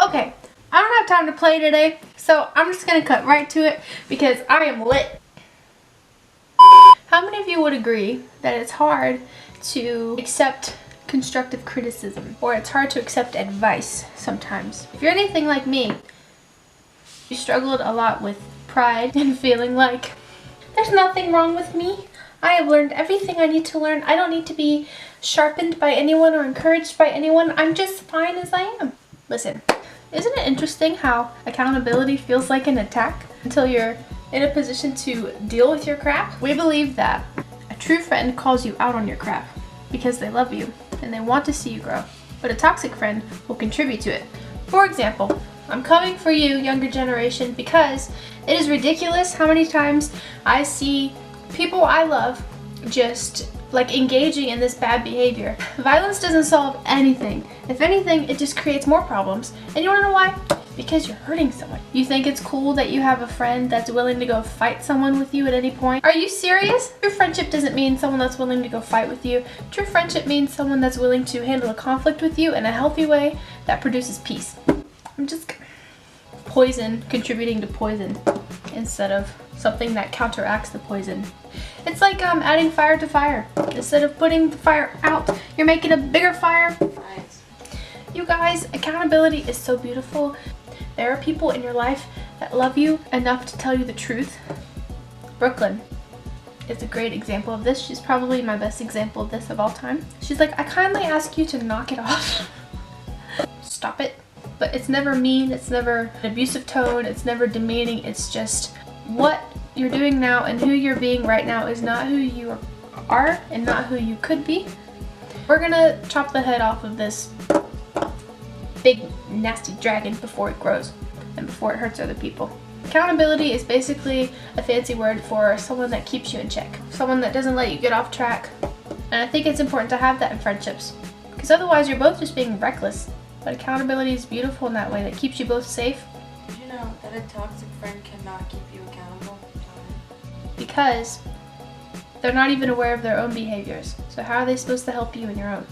Okay, I don't have time to play today, so I'm just gonna cut right to it because I am lit. How many of you would agree that it's hard to accept constructive criticism, or it's hard to accept advice sometimes? If you're anything like me, you struggled a lot with pride and feeling like there's nothing wrong with me. I have learned everything I need to learn. I don't need to be sharpened by anyone or encouraged by anyone. I'm just fine as I am. Listen, isn't it interesting how accountability feels like an attack until you're in a position to deal with your crap? We believe that a true friend calls you out on your crap because they love you and they want to see you grow. But a toxic friend will contribute to it. For example, I'm coming for you, younger generation, because it is ridiculous how many times I see people I love just like engaging in this bad behavior. Violence doesn't solve anything. If anything, it just creates more problems. And you wanna know why? Because you're hurting someone. You think it's cool that you have a friend that's willing to go fight someone with you at any point? Are you serious? True friendship doesn't mean someone that's willing to go fight with you. True friendship means someone that's willing to handle a conflict with you in a healthy way that produces peace. I'm just poison contributing to poison instead of something that counteracts the poison. It's like adding fire to fire. Instead of putting the fire out, you're making a bigger fire. Nice. You guys, accountability is so beautiful. There are people in your life that love you enough to tell you the truth. Brooklyn is a great example of this. She's probably my best example of this of all time. She's like, I kindly ask you to knock it off. Stop it. But it's never mean, it's never an abusive tone, it's never demeaning, it's just what you're doing now and who you're being right now is not who you are and not who you could be. We're gonna chop the head off of this big nasty dragon before it grows and before it hurts other people. Accountability is basically a fancy word for someone that keeps you in check, someone that doesn't let you get off track. And I think it's important to have that in friendships, because otherwise you're both just being reckless. But accountability is beautiful in that way, that keeps you both safe. Did you know that a toxic friend cannot keep you accountable? Because they're not even aware of their own behaviors. So how are they supposed to help you in your own?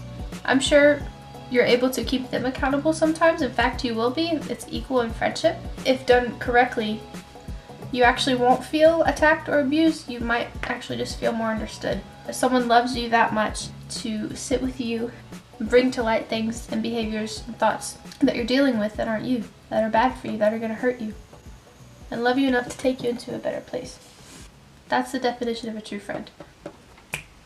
I'm sure you're able to keep them accountable sometimes. In fact, you will be. It's equal in friendship. If done correctly, you actually won't feel attacked or abused. You might actually just feel more understood. If someone loves you that much to sit with you, bring to light things and behaviors and thoughts that you're dealing with that aren't you, that are bad for you, that are going to hurt you, and love you enough to take you into a better place. That's the definition of a true friend.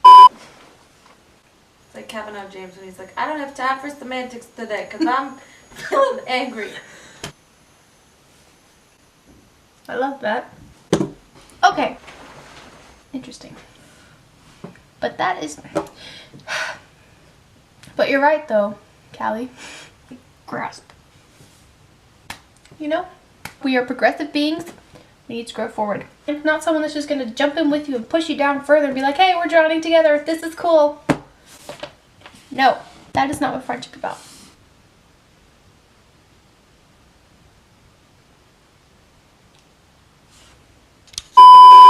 It's like Kavanaugh James when he's like, I don't have time for semantics today because I'm feeling angry. I love that. Okay. Interesting. But that is... But you're right though, Callie. Grasp. You know, we are progressive beings. We need to grow forward. And not someone that's just going to jump in with you and push you down further and be like, hey, we're drowning together. This is cool. No, that is not what friendship is about.